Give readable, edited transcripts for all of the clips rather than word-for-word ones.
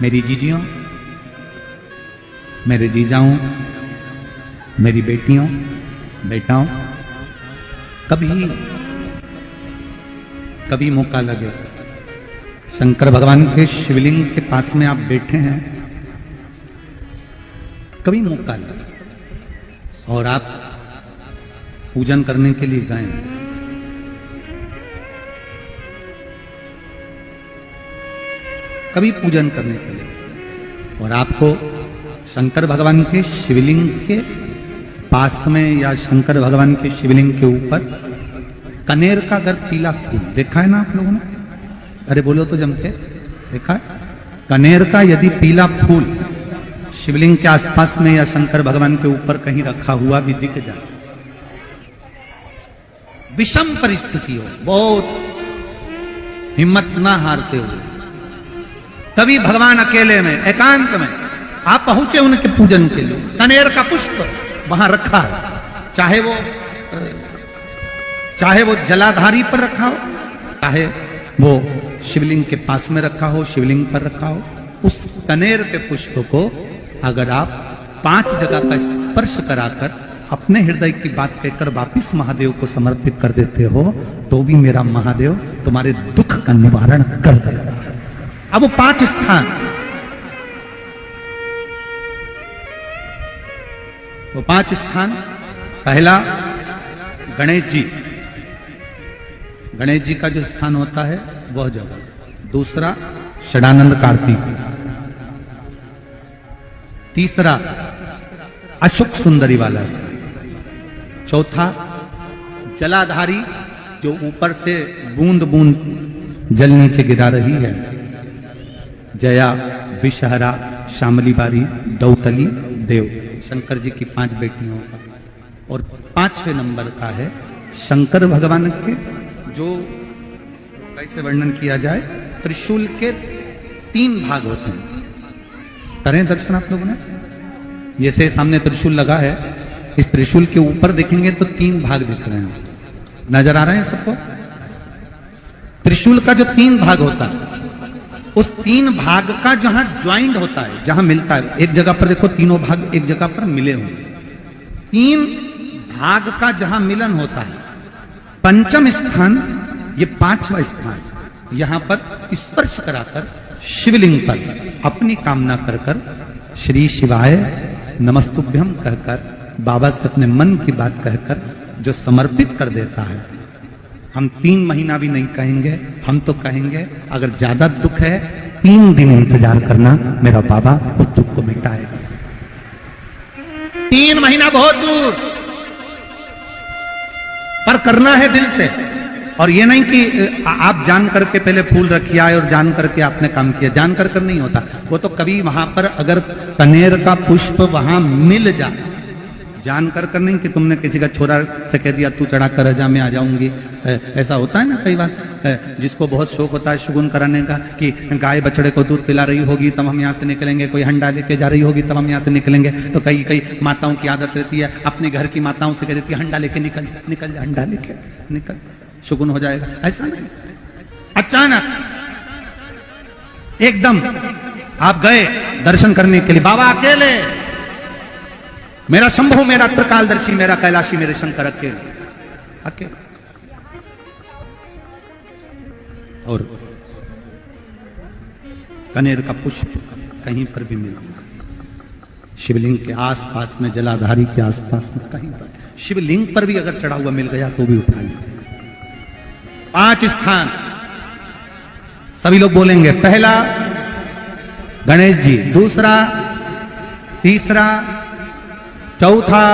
मेरी जीजियों, मेरे जीजाओं, मेरी बेटियों, बेटाओं, कभी मौका लगे, शंकर भगवान के शिवलिंग के पास में आप बैठे हैं, कभी मौका लगे और आप पूजन करने के लिए गए, कभी पूजन करने के लिए और आपको शंकर भगवान के शिवलिंग के पास में या शंकर भगवान के शिवलिंग के ऊपर कनेर का अगर पीला फूल देखा है ना आप लोगों ने, अरे बोलो तो जम के, देखा है? कनेर का यदि पीला फूल शिवलिंग के आसपास में या शंकर भगवान के ऊपर कहीं रखा हुआ भी दिख जाए, विषम परिस्थिति हो, बहुत हिम्मत ना हारते हुए, कभी भगवान अकेले में एकांत में आप पहुंचे उनके पूजन के लिए, कनेर का पुष्प वहां रखा है, चाहे वो जलाधारी पर रखा हो, चाहे वो शिवलिंग के पास में रखा हो, शिवलिंग पर रखा हो, उस कनेर के पुष्प को अगर आप 5 जगह का स्पर्श कराकर अपने हृदय की बात कहकर वापिस महादेव को समर्पित कर देते हो, तो भी मेरा महादेव तुम्हारे दुख का निवारण कर देगा। अब वो 5 स्थान, वो 5 स्थान, पहला गणेश जी, गणेश जी का जो स्थान होता है वह जगह, दूसरा षडानंद कार्तिक, तीसरा अशुक सुंदरी वाला स्थान, चौथा जलाधारी जो ऊपर से बूंद बूंद जल नीचे गिरा रही है, जया, विषहरा, शामली बारी, दौतली, देव, शंकर जी की 5 बेटियों का, और 5वें नंबर का है शंकर भगवान के, जो कैसे वर्णन किया जाए, त्रिशूल के 3 भाग होते हैं। करें दर्शन आप लोगों ने, ये से सामने त्रिशूल लगा है, इस त्रिशूल के ऊपर देखेंगे तो 3 भाग दिख रहे हैं, नजर आ रहे हैं सबको? त्रिशूल का जो 3 भाग होता है, उस 3 भाग का जहां ज्वाइंट होता है, जहां मिलता है, एक जगह पर देखो तीनों भाग एक जगह पर मिले हुए, 3 भाग का जहां मिलन होता है, 5वां स्थान, ये 5वां स्थान, यहां पर स्पर्श कराकर शिवलिंग पर अपनी कामना कर कर श्री शिवाय नमस्तुभ्यम कहकर बाबा से अपने मन की बात कहकर जो समर्पित कर देता है, हम 3 महीना भी नहीं कहेंगे, हम तो कहेंगे अगर ज्यादा दुख है 3 दिन इंतजार करना, मेरा बाबा उस दुख को मिटाएगा। 3 महीना बहुत दूर, पर करना है दिल से, और ये नहीं कि आप जान करके पहले फूल रखिए आए और जान करके आपने काम किया, जान कर नहीं होता वो तो, कभी वहां पर अगर कनेर का पुष्प वहां मिल जाए, जान कर नहीं कि तुमने किसी का छोरा से कह दिया तू चढ़ा कर जा मैं आ जाऊंगी, ऐसा होता है ना कई बार, जिसको बहुत शौक होता है शुगुन कराने का, कि गाय बछड़े को दूध पिला रही होगी तब हम यहाँ से निकलेंगे, कोई हंडा लेके जा रही होगी तब हम यहाँ से निकलेंगे, तो कई माताओं की आदत रहती है, अपने घर की माताओं से कह देती है हंडा लेके निकल निकल जा, हंडा लेके निकल, शुगुन हो जाएगा। ऐसा नहीं, अचानक एकदम आप गए दर्शन करने के लिए, बाबा अकेले, मेरा शंभु, मेरा त्रिकालदर्शी, मेरा कैलाशी, मेरे शंकर अकेले, अकेले, और कनेर का पुष्प कहीं पर भी मिला, शिवलिंग के आसपास में, जलाधारी के आसपास में कहीं पर, शिवलिंग पर भी अगर चढ़ा हुआ मिल गया तो भी उठा लिया। 5 स्थान सभी लोग बोलेंगे, पहला गणेश जी, दूसरा, तीसरा, चौथा,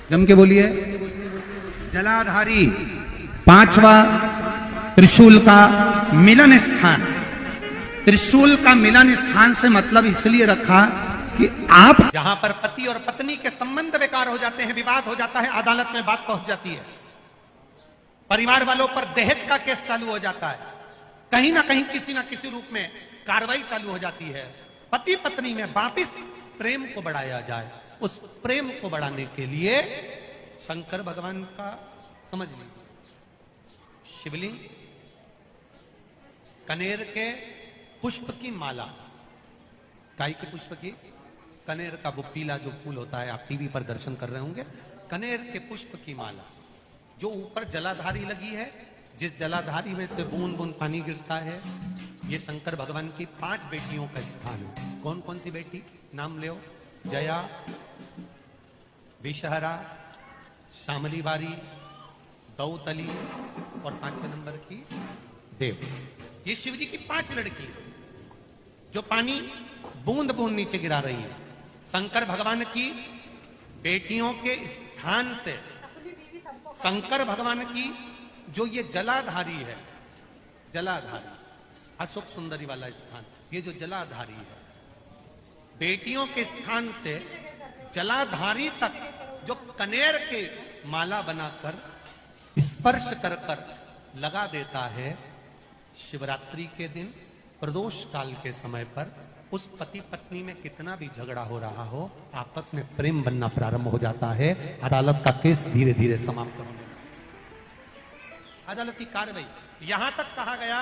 जम के बोलिए, जलाधारी, 5वां त्रिशूल का मिलन स्थान। त्रिशूल का मिलन स्थान से मतलब इसलिए रखा कि आप जहां पर पति और पत्नी के संबंध बेकार हो जाते हैं, विवाद हो जाता है, अदालत में बात पहुंच जाती है, परिवार वालों पर दहेज का केस चालू हो जाता है, कहीं ना कहीं किसी ना किसी रूप में कार्रवाई चालू हो जाती है, पति पत्नी में वापिस प्रेम को बढ़ाया जाए, उस प्रेम को बढ़ाने के लिए शंकर भगवान का, समझ लीजिए, शिवलिंग कनेर के पुष्प की माला। काई के पुष्प की? कनेर का वो पीला जो फूल होता है, आप टीवी पर दर्शन कर रहे होंगे। कनेर के पुष्प की माला जो ऊपर जलाधारी लगी है, जिस जलाधारी में से बूंद बूंद पानी गिरता है, ये शंकर भगवान की 5 बेटियों का स्थान है। कौन कौन सी बेटी? नाम ले। जया, विषहरा, शामली बारी, दौतली और 5वें नंबर की देव। ये शिव जी की 5 लड़की जो पानी बूंद बूंद नीचे गिरा रही है। शंकर भगवान की बेटियों के स्थान से, शंकर भगवान की जो ये जलाधारी है, जलाधारी अशोक सुंदरी वाला स्थान, ये जो जलाधारी है, बेटियों के स्थान से जलाधारी तक जो कनेर के माला बनाकर स्पर्श कर कर लगा देता है, शिवरात्रि के दिन प्रदोष काल के समय पर उस पति पत्नी में कितना भी झगड़ा हो रहा हो, आपस में प्रेम बनना प्रारंभ हो जाता है। अदालत का केस धीरे धीरे समाप्त होने, अदालती कार्रवाई। यहां तक कहा गया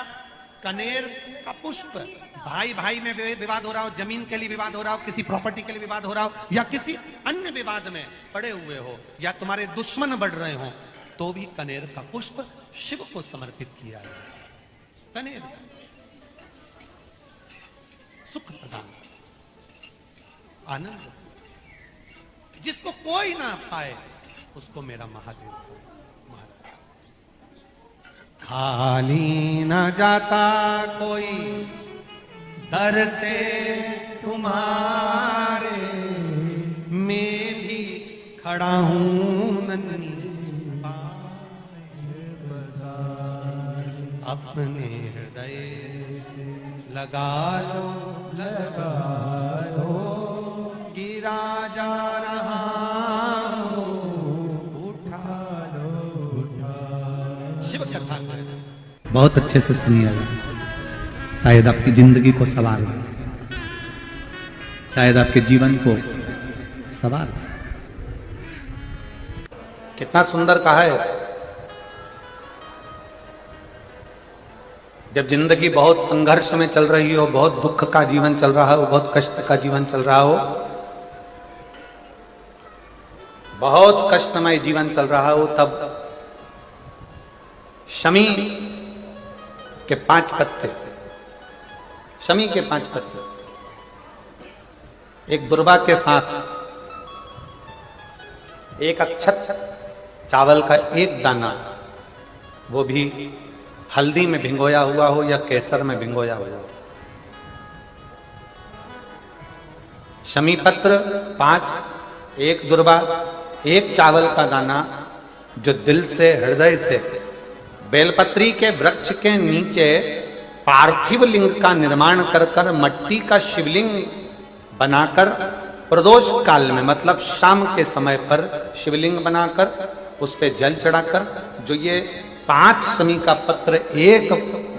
कनेर का पुष्प, भाई भाई में विवाद हो रहा हो, जमीन के लिए विवाद हो रहा हो, किसी प्रॉपर्टी के लिए विवाद हो रहा हो, या किसी अन्य विवाद में पड़े हुए हो, या तुम्हारे दुश्मन बढ़ रहे हो, तो भी कनेर का पुष्प शिव को समर्पित किया है। कनेर सुख प्रदान, आनंद, जिसको कोई ना पाए उसको मेरा महादेव को। खाली न जाता कोई दर से तुम्हारे, मैं भी खड़ा हूं नन्ही अपने हृदय से लगा लो, लगा लो, गिरा जा रहा हो, उठा लो, उठा। शिव कथा बहुत अच्छे से सुनिएगा, शायद आपकी जिंदगी को सवार, शायद आपके जीवन को सवार। कितना सुंदर कहा है। जब जिंदगी बहुत संघर्ष में चल रही हो, बहुत दुख का जीवन चल रहा हो, बहुत कष्ट का जीवन चल रहा हो, बहुत कष्टमय जीवन चल रहा हो, तब शमी के 5 पत्ते, शमी के 5 पत्ते, एक दुर्वा के साथ एक अक्षत चावल का एक दाना, वो भी हल्दी में भिंगोया हुआ हो या केसर में भिंगोया हुआ हो, शमी पत्र 5, एक दुर्वा, एक चावल का दाना, जो दिल से, हृदय से बेलपत्री के वृक्ष के नीचे पार्थिव लिंग का निर्माण कर कर मट्टी का शिवलिंग बनाकर प्रदोष काल में, मतलब शाम के समय पर शिवलिंग बनाकर उस पे जल चढ़ाकर, जो ये 5 शमी का पत्र, एक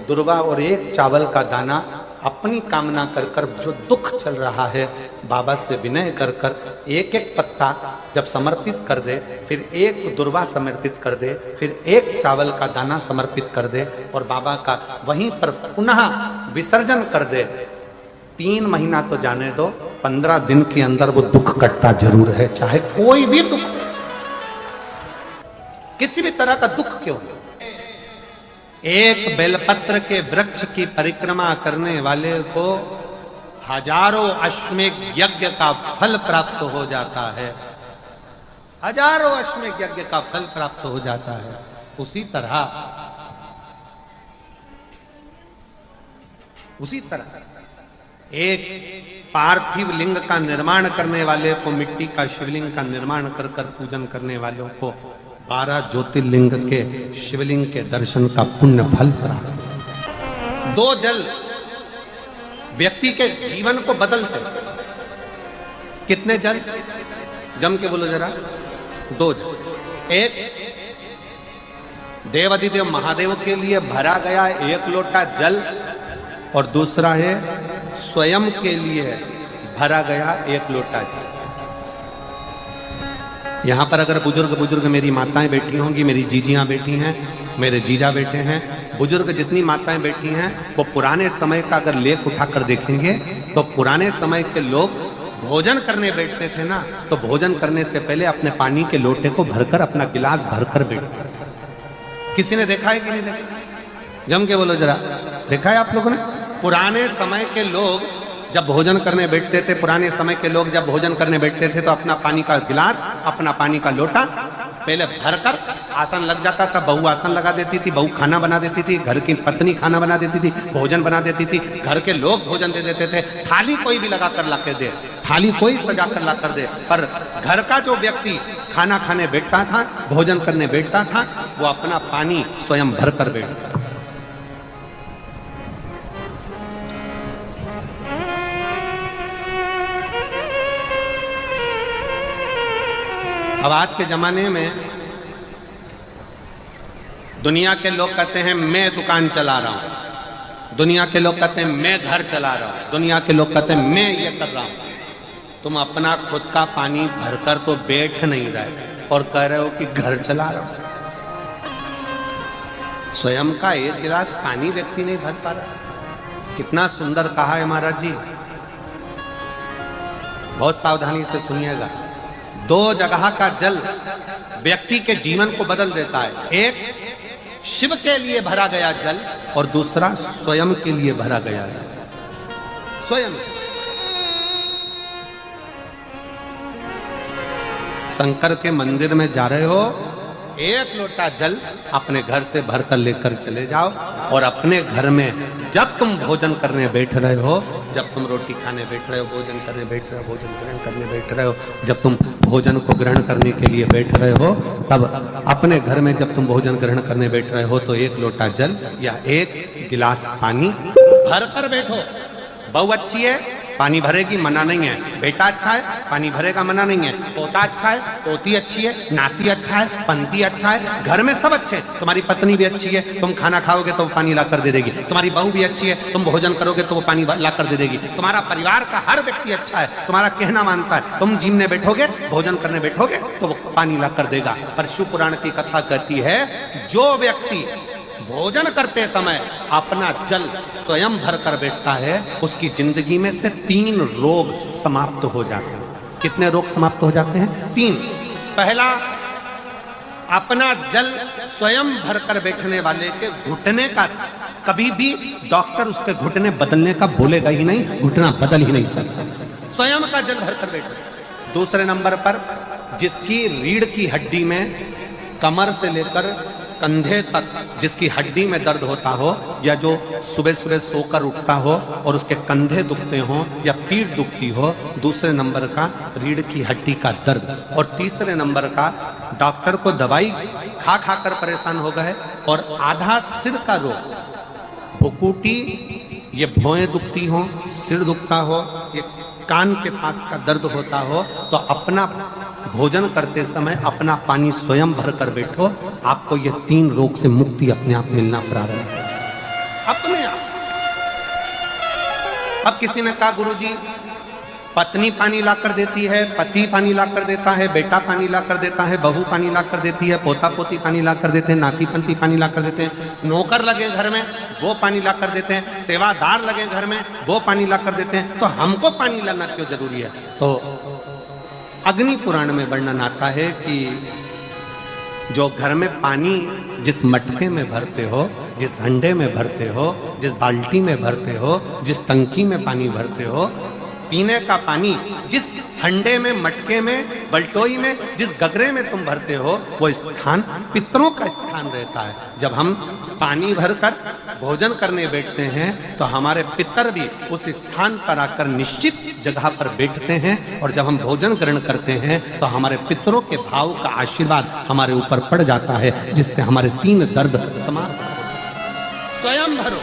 दुर्वा और एक चावल का दाना, अपनी कामना कर कर जो दुख चल रहा है, बाबा से विनय कर कर एक एक पत्ता जब समर्पित कर दे, फिर एक दुर्वा समर्पित कर दे, फिर एक चावल का दाना समर्पित कर दे और बाबा का वहीं पर पुनः विसर्जन कर दे, 3 महीना तो जाने दो, 15 दिन के अंदर वो दुख कटता जरूर है। चाहे कोई भी दुख, किसी भी तरह का दुख क्यों हो। एक बेलपत्र के वृक्ष की परिक्रमा करने वाले को हजारों अश्वमेध यज्ञ का फल प्राप्त हो जाता है, हजारों अश्वमेध यज्ञ का फल प्राप्त हो जाता है। उसी तरह एक पार्थिव लिंग का निर्माण करने वाले को, मिट्टी का शिवलिंग का निर्माण कर कर पूजन करने वालों को 12 ज्योतिर्लिंग के शिवलिंग के दर्शन का पुण्य फल प्राप्त। 2 जल व्यक्ति के जीवन को बदलते। कितने जल? जम के बोलो जरा। 2 जल। एक देवाधिदेव महादेव के लिए भरा गया 1 लोटा जल, और दूसरा है स्वयं के लिए भरा गया 1 लोटा जल। यहाँ पर अगर बुजुर्ग बुजुर्ग मेरी माताएं बैठी होंगी, मेरी जीजियां बैठी हैं, मेरे जीजा बैठे हैं, बुजुर्ग जितनी माताएं बैठी हैं, वो पुराने समय का अगर लेख उठाकर देखेंगे तो पुराने समय के लोग भोजन करने बैठते थे ना, तो भोजन करने से पहले अपने पानी के लोटे को भरकर, अपना गिलास भरकर बैठते थे। किसी ने देखा है कि नहीं देखा? जम के बोलो जरा, देखा है आप लोगों ने? पुराने समय के लोग जब भोजन करने बैठते थे, पुराने समय के लोग जब भोजन करने बैठते थे तो अपना पानी का गिलास, अपना पानी का लोटा पहले भरकर, आसन लग जाता था, बहू आसन लगा देती थी, बहू खाना बना देती थी, घर की पत्नी खाना बना देती थी, भोजन बना देती थी, घर के लोग भोजन दे देते थे। थाली कोई भी लगा कर ला कर दे, थाली कोई सजा कर ला कर दे, पर घर का जो व्यक्ति खाना खाने बैठता था, भोजन करने बैठता था, वो अपना पानी स्वयं भरकर बैठता था। अब आज के जमाने में दुनिया के लोग कहते हैं मैं दुकान चला रहा हूं, दुनिया के लोग कहते हैं मैं घर चला रहा हूं, दुनिया के लोग कहते हैं मैं ये कर रहा हूं। तुम अपना खुद का पानी भरकर तो बैठ नहीं रहे और कह रहे हो कि घर चला रहा हूं। स्वयं का एक गिलास पानी व्यक्ति नहीं भर पा रहा। कितना सुंदर कहा है महाराज जी, बहुत सावधानी से सुनिएगा। दो जगह का जल व्यक्ति के जीवन को बदल देता है। एक शिव के लिए भरा गया जल और दूसरा स्वयं के लिए भरा गया जल। स्वयं शंकर के मंदिर में जा रहे हो, एक लोटा जल अपने घर से भरकर लेकर चले जाओ और अपने घर में जब तुम भोजन करने बैठ रहे हो, जब तुम रोटी खाने बैठ रहे हो, भोजन करने बैठ रहे हो, भोजन ग्रहण करने बैठ रहे हो, जब तुम भोजन को ग्रहण करने के लिए बैठ रहे हो, तब अपने घर में जब तुम भोजन ग्रहण करने बैठ रहे हो तो एक लोटा जल या एक गिलास पानी भर कर बैठो। बहू अच्छी है, पानी भरेगी, मना नहीं है। बेटा अच्छा है, पानी भरेगा, मना नहीं है। पोता अच्छा है, पोती अच्छी है, नाती अच्छा है, पंती अच्छा है, घर में सब अच्छे हैं। तुम्हारी पत्नी भी अच्छी है, तुम खाना खाओगे तो वो पानी ला कर दे देगी। तुम्हारी बहू भी अच्छी है, तुम भोजन करोगे तो वो पानी ला कर दे देगी। तुम्हारा परिवार का हर व्यक्ति अच्छा है, तुम्हारा कहना मानता है। तुम जिमने बैठोगे, भोजन करने बैठोगे तो वो पानी ला कर देगा। पर शिव पुराण की कथा कहती है, जो व्यक्ति भोजन करते समय अपना जल स्वयं भर कर बैठता है, उसकी जिंदगी में से 3 रोग समाप्त हो जाते हैं। कितने रोग समाप्त हो जाते हैं? 3। पहला, अपना जल स्वयं भर कर बैठने वाले के घुटने का कभी भी डॉक्टर उसके घुटने बदलने का बोलेगा ही नहीं, घुटना बदल ही नहीं सकता। स्वयं का जल भर कर बैठे। दूसरे नंबर पर, जिसकी रीढ़ की हड्डी में कमर से लेकर कंधे तक जिसकी हड्डी में दर्द होता हो, या जो सुबह सुबह सोकर उठता हो और उसके कंधे दुखते हो या पीठ दुखती हो। दूसरे नंबर का रीढ़ की हड्डी का दर्द। और तीसरे नंबर का, डॉक्टर को दवाई खा खा कर परेशान हो गए और आधा सिर का रोग, भुकुटी, ये भौएं दुखती हो, सिर दुखता हो, ये कान के पास का दर्द होता हो, तो अपना भोजन करते समय अपना पानी स्वयं भर कर बैठो। आपको ये 3 रोग से मुक्ति अपने आप मिलना प्रारंभ हो जाए, अपने आप। अब किसी ने कहा, गुरुजी पत्नी पानी ला कर देती है, पति पानी ला कर देता है, बेटा पानी ला कर देता है, बहू पानी ला कर देती है, पोता पोती पानी ला कर देते हैं, नाती पंती पानी ला कर देते हैं, नौकर लगे घर में वो पानी ला कर देते हैं, सेवादार लगे घर में वो पानी ला कर देते हैं, तो हमको पानी लाना क्यों जरूरी है? तो अग्नि पुराण में वर्णन आता है कि जो घर में पानी जिस मटके में भरते हो, जिस हंडे में भरते हो, जिस बाल्टी में भरते हो, जिस टंकी में पानी भरते हो, पीने का पानी जिस हंडे में, मटके में, बल्टोई में, जिस गगरे में तुम भरते हो, वो स्थान पितरों का स्थान रहता है। जब हम पानी भरकर भोजन करने बैठते हैं तो हमारे पितर भी उस स्थान पर आकर निश्चित जगह पर बैठते हैं, और जब हम भोजन ग्रहण करते हैं तो हमारे पितरों के भाव का आशीर्वाद हमारे ऊपर पड़ जाता है, जिससे हमारे 3 दर्द समाप्त हो जाते। स्वयं भरो,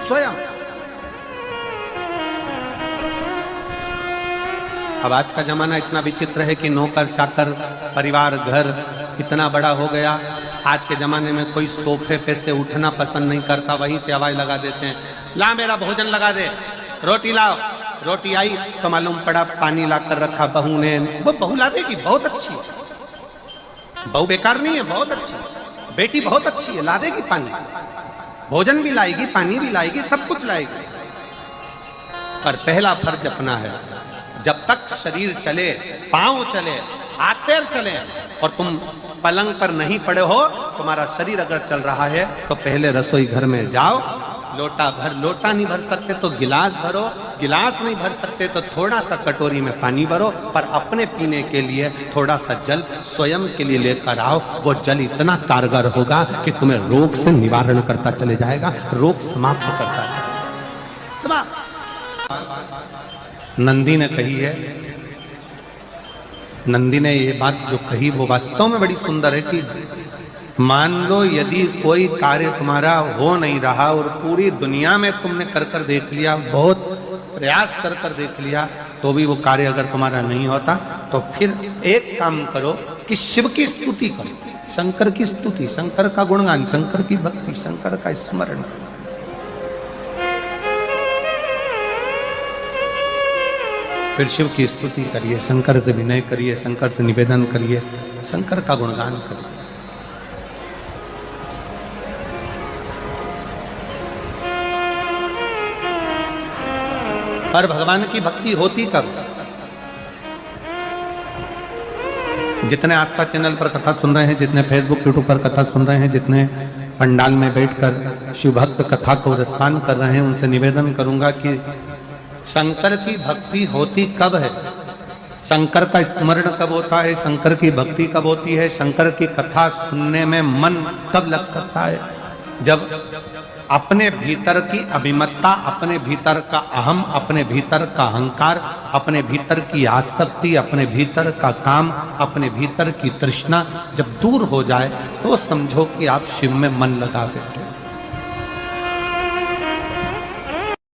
स्वयं। अब आज का जमाना इतना विचित्र है कि नौकर चाकर, परिवार, घर इतना बड़ा हो गया। आज के जमाने में कोई सोफे पे से उठना पसंद नहीं करता, वहीं से आवाज लगा देते हैं, ला मेरा भोजन लगा दे, रोटी लाओ, रोटी आई तो मालूम पड़ा पानी लाकर रखा बहू ने, वो बहू ला देगी, बहुत अच्छी है, बहू बेकार नहीं है, बहुत अच्छी, बेटी बहुत अच्छी है, ला देगी पानी, भोजन भी लाएगी, पानी भी लाएगी, सब कुछ लाएगी। पर पहला फर्ज अपना है, जब तक शरीर चले, पांव चले, हाथ पैर चले और तुम पलंग पर नहीं पड़े हो, तुम्हारा शरीर अगर चल रहा है तो पहले रसोई घर में जाओ, लोटा भर, लोटा नहीं भर सकते तो गिलास भरो, गिलास नहीं भर सकते तो थोड़ा सा कटोरी में पानी भरो, पर अपने पीने के लिए थोड़ा सा जल स्वयं के लिए लेकर आओ। वो जल इतना कारगर होगा कि तुम्हें रोग से निवारण करता चले जाएगा, रोग समाप्त करता है। नंदी ने कही है, नंदी ने ये बात जो कही वो वास्तव में बड़ी सुंदर है कि मान लो यदि कोई कार्य तुम्हारा हो नहीं रहा और पूरी दुनिया में तुमने कर कर देख लिया, बहुत प्रयास कर कर देख लिया, तो भी वो कार्य अगर तुम्हारा नहीं होता, तो फिर एक काम करो कि शिव की स्तुति करो, शंकर की स्तुति, शंकर का गुणगान, शंकर की भक्ति, शंकर का स्मरण। फिर शिव की स्तुति करिए, शंकर से विनय करिए, शंकर से निवेदन करिए, शंकर का गुणगान करिए। पर भगवान की भक्ति होती कब? जितने आस्था चैनल पर कथा सुन रहे हैं, जितने फेसबुक यूट्यूब पर कथा सुन रहे हैं, जितने पंडाल में बैठकर शिव भक्त कथा को रसपान कर रहे हैं, उनसे निवेदन करूंगा कि शंकर की भक्ति होती कब है, शंकर का स्मरण कब होता है, शंकर की भक्ति कब होती है, शंकर की कथा सुनने में मन कब लग सकता है? जब अपने भीतर की अभिमत्ता, अपने भीतर का अहम, अपने भीतर का अहंकार, अपने भीतर की आसक्ति, अपने भीतर का काम, अपने भीतर की तृष्णा जब दूर हो जाए, तो समझो कि आप शिव में मन लगा बैठे।